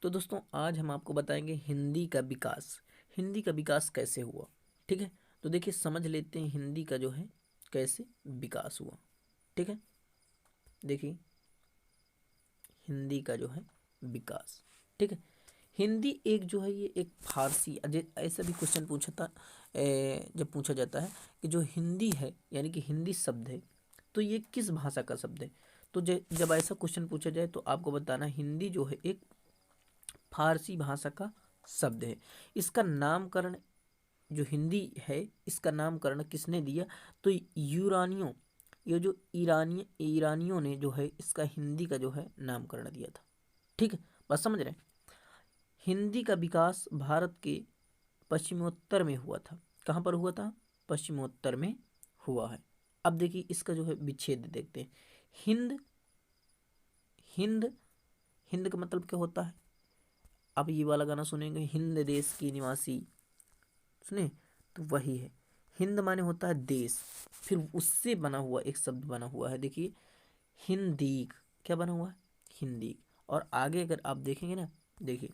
तो दोस्तों आज हम आपको बताएंगे हिंदी का विकास। हिंदी का विकास कैसे हुआ, ठीक है। तो देखिए समझ लेते हैं हिंदी का जो है कैसे विकास हुआ, ठीक है। देखिए हिंदी का जो है विकास, ठीक है। हिंदी एक जो है ये एक फारसी ऐसा भी क्वेश्चन पूछा था। जब पूछा जाता है कि जो हिंदी है यानी कि हिंदी शब्द है तो ये किस भाषा का शब्द है। तो जब ऐसा क्वेश्चन पूछा जाए तो आपको बताना हिंदी जो है एक फारसी भाषा का शब्द है। इसका नामकरण जो हिंदी है इसका नामकरण किसने दिया, तो यूरानियों, ये जो ईरानियों ने जो है इसका हिंदी का जो है नामकरण दिया था, ठीक है। बस समझ रहे हैं। हिंदी का विकास भारत के पश्चिमोत्तर में हुआ था। कहाँ पर हुआ था? पश्चिमोत्तर में हुआ है। अब देखिए इसका जो है विच्छेद देखते हैं। हिंद हिंद हिंद का मतलब क्या होता है? आप ये वाला गाना सुनेंगे, हिंद देश की निवासी, सुने तो वही है। हिंद माने होता है देश, फिर उससे बना हुआ एक शब्द बना हुआ है, देखिए हिंदीक। क्या बना हुआ है? हिंदीक। और आगे अगर आप देखेंगे ना, देखिए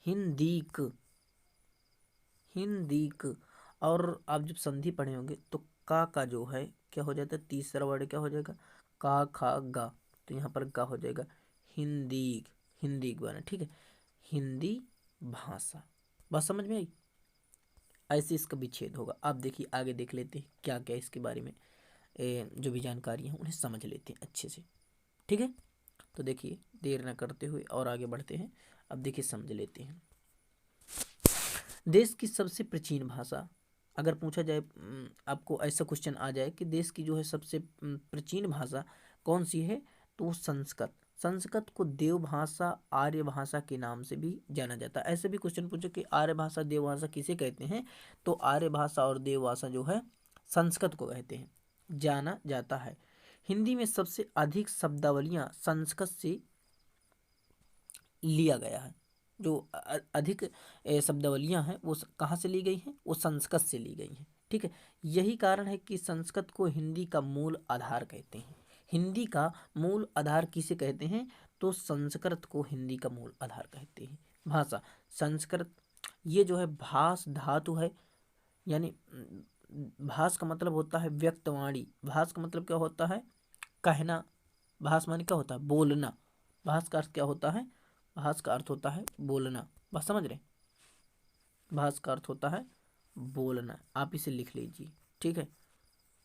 हिंदीक, हिंदीक। और आप जब संधि पढ़े होंगे तो का जो है क्या हो जाता है, तीसरा वर्ड क्या हो जाएगा, का खा गा, तो यहाँ पर गा हो जाएगा हिंदीक। हिंदीक बना, ठीक है। हिंदी भाषा, बात समझ में आई। ऐसे इसका विच्छेद होगा। आप देखिए आगे देख लेते हैं क्या क्या इसके बारे में जो भी जानकारी है उन्हें समझ लेते हैं अच्छे से, ठीक है। तो देखिए देर न करते हुए और आगे बढ़ते हैं। अब देखिए समझ लेते हैं। देश की सबसे प्राचीन भाषा, अगर पूछा जाए आपको ऐसा क्वेश्चन आ जाए कि देश की जो है सबसे प्राचीन भाषा कौन सी है, तो वो संस्कृत। संस्कृत को देव भाषा, आर्य भाषा के नाम से भी जाना जाता है। ऐसे भी क्वेश्चन पूछे कि आर्य भाषा देव भाषा किसे कहते हैं, तो आर्य भाषा और देव भाषा जो है संस्कृत को कहते हैं, जाना जाता है। हिंदी में सबसे अधिक शब्दावलियां संस्कृत से लिया गया है। जो अधिक शब्दावलियां हैं वो कहाँ से ली गई हैं, वो संस्कृत से ली गई हैं, ठीक है। यही कारण है कि संस्कृत को हिंदी का मूल आधार कहते हैं। हिंदी का मूल आधार किसे कहते हैं, तो संस्कृत को हिंदी का मूल आधार कहते हैं। भाषा संस्कृत, ये जो है भास धातु है, यानी भास का मतलब होता है व्यक्तवाणी। भास का मतलब क्या होता है, कहना। भास माने क्या होता है, बोलना। भास का अर्थ क्या होता है, भास का अर्थ होता है बोलना। बस समझ रहे हैं? भास का अर्थ होता है बोलना। आप इसे लिख लीजिए, ठीक है।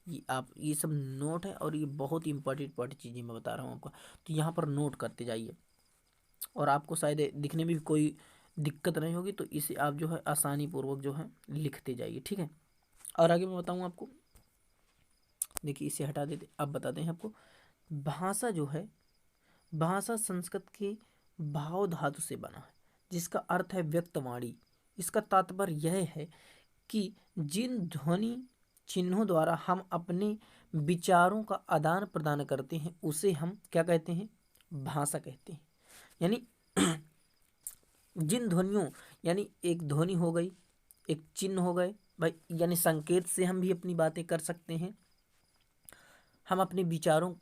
ये आप ये सब नोट है और ये बहुत ही इंपॉर्टेंट चीज़ें मैं बता रहा हूँ आपको, तो यहाँ पर नोट करते जाइए। और आपको शायद दिखने में भी कोई दिक्कत नहीं होगी, तो इसे आप जो है आसानी पूर्वक जो है लिखते जाइए, ठीक है। और आगे मैं बताऊँ आपको, देखिए इसे हटा देते, अब बताते हैं आपको। भाषा जो है, भाषा संस्कृत के भाव धातु से बना है, जिसका अर्थ है व्यक्तवाणी। इसका तात्पर्य यह है कि जिन ध्वनि चिन्हों द्वारा हम अपने विचारों का आदान प्रदान करते हैं उसे हम क्या कहते हैं, भाषा कहते हैं। यानी जिन ध्वनियों, यानी एक ध्वनि हो गई, एक चिन्ह हो गए भाई, यानी संकेत से हम भी अपनी बातें कर सकते हैं। हम अपने विचारों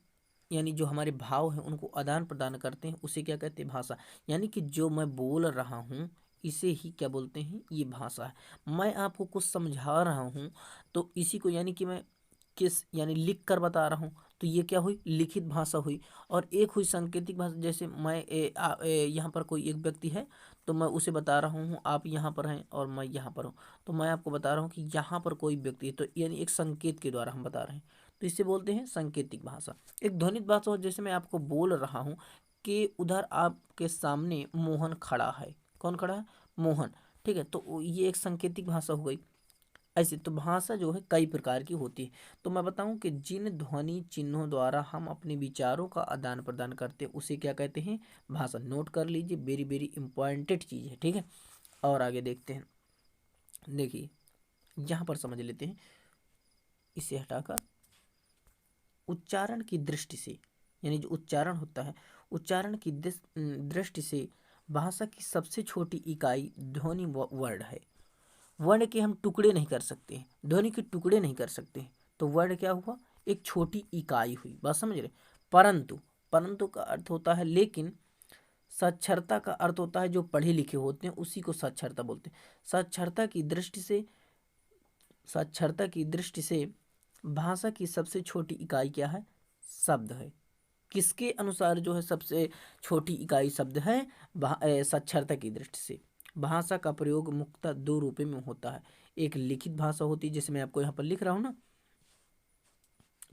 यानी जो हमारे भाव हैं उनको आदान प्रदान करते हैं, उसे क्या कहते हैं, भाषा। यानी कि जो मैं बोल रहा हूँ इसे ही क्या बोलते हैं, ये भाषा है। मैं आपको कुछ समझा रहा हूँ तो इसी को, यानी कि मैं किस यानी लिख कर बता रहा हूँ, तो ये क्या हुई, लिखित भाषा हुई। और एक हुई सांकेतिक भाषा, जैसे मैं यहाँ पर कोई एक व्यक्ति है तो मैं उसे बता रहा हूँ आप यहाँ पर हैं और मैं यहाँ पर हूँ, तो मैं आपको बता रहा हूँ कि यहाँ पर कोई व्यक्ति है, तो यानी एक संकेत के द्वारा हम बता रहे हैं, तो इसे बोलते हैं सांकेतिक भाषा। एक ध्वनित भाषा हो, जैसे मैं आपको बोल रहा हूँ कि उधर आपके सामने मोहन खड़ा है। कौन खड़ा है, मोहन, ठीक है। तो ये एक सांकेतिक भाषा हो गई। ऐसे तो भाषा जो है कई प्रकार की होती है। तो मैं बताऊं कि जिन ध्वनि चिन्हों द्वारा हम अपने विचारों का आदान प्रदान करते हैं उसे क्या कहते हैं, भाषा। नोट कर लीजिए, वेरी वेरी इंपॉर्टेंट चीज़ है, ठीक है। और आगे देखते हैं, देखिए यहाँ पर समझ लेते हैं। इसे हटाकर उच्चारण की दृष्टि से, यानी जो उच्चारण होता है, उच्चारण की दृष्टि से भाषा की सबसे छोटी इकाई ध्वनि वर्ण है। वर्ण के हम टुकड़े नहीं कर सकते हैं, ध्वनि के टुकड़े नहीं कर सकते हैं, तो वर्ण क्या हुआ, एक छोटी इकाई हुई। बात समझ रहे? परंतु, परंतु का अर्थ होता है लेकिन, साक्षरता का अर्थ होता है जो पढ़े लिखे होते हैं उसी को साक्षरता बोलते हैं। साक्षरता की दृष्टि से भाषा की सबसे छोटी इकाई क्या है? शब्द है। किसके अनुसार जो है सबसे छोटी इकाई शब्द है? साक्षरता की दृष्टि से। भाषा का प्रयोग मुख्यतः दो रूपों में होता है। एक लिखित भाषा होती है, जैसे मैं आपको यहाँ पर लिख रहा हूँ ना,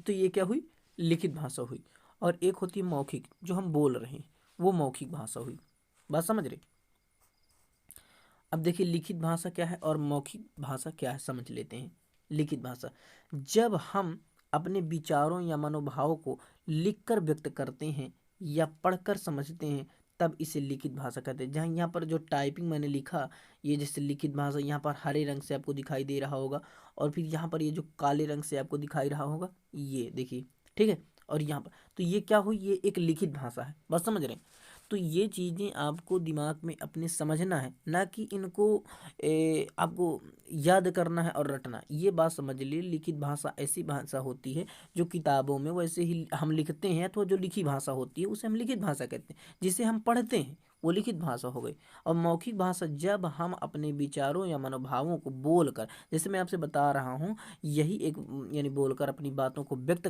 तो ये क्या हुई? लिखित भाषा हुई। और एक होती है मौखिक, जो हम बोल रहे हैं, वो मौखिक भाषा हुई। बात समझ रहे? अब देखिए लिखित भाषा क्या है और मौखिक भाषा क्या है, समझ लेते हैं। लिखित भाषा, जब हम अपने विचारों या मनोभावों को लिखकर व्यक्त करते हैं या पढ़कर समझते हैं, तब इसे लिखित भाषा कहते हैं। जहाँ यहाँ पर जो टाइपिंग मैंने लिखा, ये जैसे लिखित भाषा यहाँ पर हरे रंग से आपको दिखाई दे रहा होगा, और फिर यहाँ पर ये जो काले रंग से आपको दिखाई रहा होगा, ये देखिए, ठीक है। और यहाँ पर तो ये क्या हुई? ये एक लिखित भाषा है। बस समझ रहे हैं? तो ये चीज़ें आपको दिमाग में अपने समझना है, ना कि इनको आपको याद करना है और रटना। ये बात समझ लिए, लिखित भाषा ऐसी भाषा होती है जो किताबों में वैसे ही हम लिखते हैं, तो जो लिखी भाषा होती है उसे हम लिखित भाषा कहते हैं। जिसे हम पढ़ते हैं वो लिखित भाषा हो गई। और मौखिक भाषा, जब हम अपने विचारों या मनोभावों को बोलकर, जैसे मैं आपसे बता रहा हूँ, यही एक यानी बोलकर अपनी बातों को व्यक्त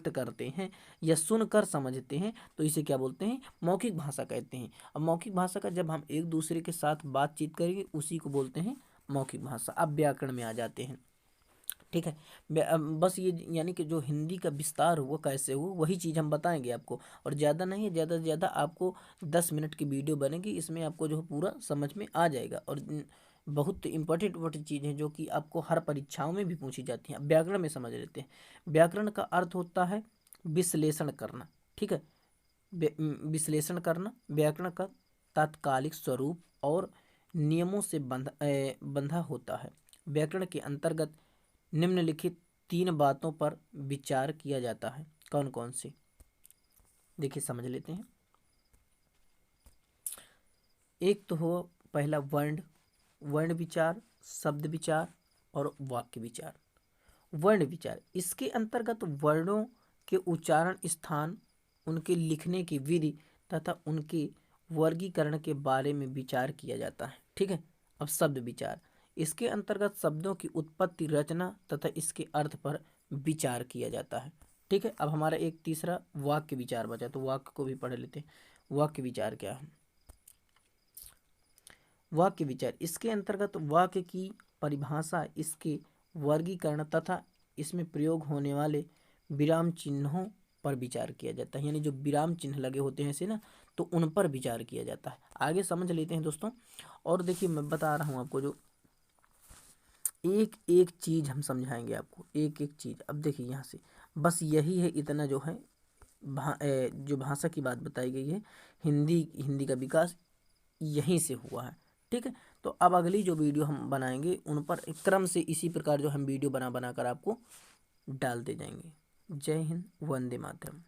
करते हैं या सुनकर समझते हैं, तो इसे क्या बोलते हैं? मौखिक भाषा कहते हैं। अब मौखिक भाषा का जब हम एक दूसरे के साथ बातचीत करेंगे उसी को बोलते हैं मौखिक भाषा। अब व्याकरण में आ जाते हैं, ठीक है। बस ये यानी कि जो हिंदी का विस्तार हुआ, कैसे हुआ, वही चीज़ हम बताएंगे आपको। और ज़्यादा नहीं है, ज़्यादा से ज़्यादा आपको 10 मिनट की वीडियो बनेगी, इसमें आपको जो है पूरा समझ में आ जाएगा। और बहुत इंपॉर्टेंट चीज़ है जो कि आपको हर परीक्षाओं में भी पूछी जाती हैं। अब व्याकरण में समझ लेते हैं। व्याकरण का अर्थ होता है विश्लेषण करना, ठीक है। विश्लेषण करना। व्याकरण का तात्कालिक स्वरूप और नियमों से बंधा होता है। व्याकरण के अंतर्गत निम्नलिखित 3 बातों पर विचार किया जाता है। कौन कौन सी? देखिए समझ लेते हैं। एक तो हो पहला वर्ण विचार, शब्द विचार और वाक्य विचार। वर्ण विचार, इसके अंतर्गत वर्णों के उच्चारण स्थान, उनके लिखने की विधि तथा उनके वर्गीकरण के बारे में विचार किया जाता है, ठीक है। अब शब्द विचार, इसके अंतर्गत शब्दों की उत्पत्ति, रचना तथा इसके अर्थ पर विचार किया जाता है, ठीक है। अब हमारा एक तीसरा वाक्य विचार बचा, तो वाक्य को भी पढ़ लेते हैं। वाक्य विचार क्या है? वाक्य विचार, इसके अंतर्गत वाक्य की परिभाषा, इसके वर्गीकरण तथा इसमें प्रयोग होने वाले विराम चिन्हों पर विचार किया जाता है। यानी जो विराम चिन्ह लगे होते हैं ऐसे ना, तो उन पर विचार किया जाता है। आगे समझ लेते हैं दोस्तों। और देखिए मैं बता रहा हूँ आपको, जो एक एक चीज़ हम समझाएंगे आपको, एक एक चीज़। अब देखिए यहाँ से बस यही है, इतना जो है जो भाषा की बात बताई गई है, हिंदी का विकास यहीं से हुआ है, ठीक है। तो अब अगली जो वीडियो हम बनाएंगे उन पर एक क्रम से इसी प्रकार जो हम वीडियो बना कर आपको डालते जाएंगे। जय हिंद, वंदे मातरम।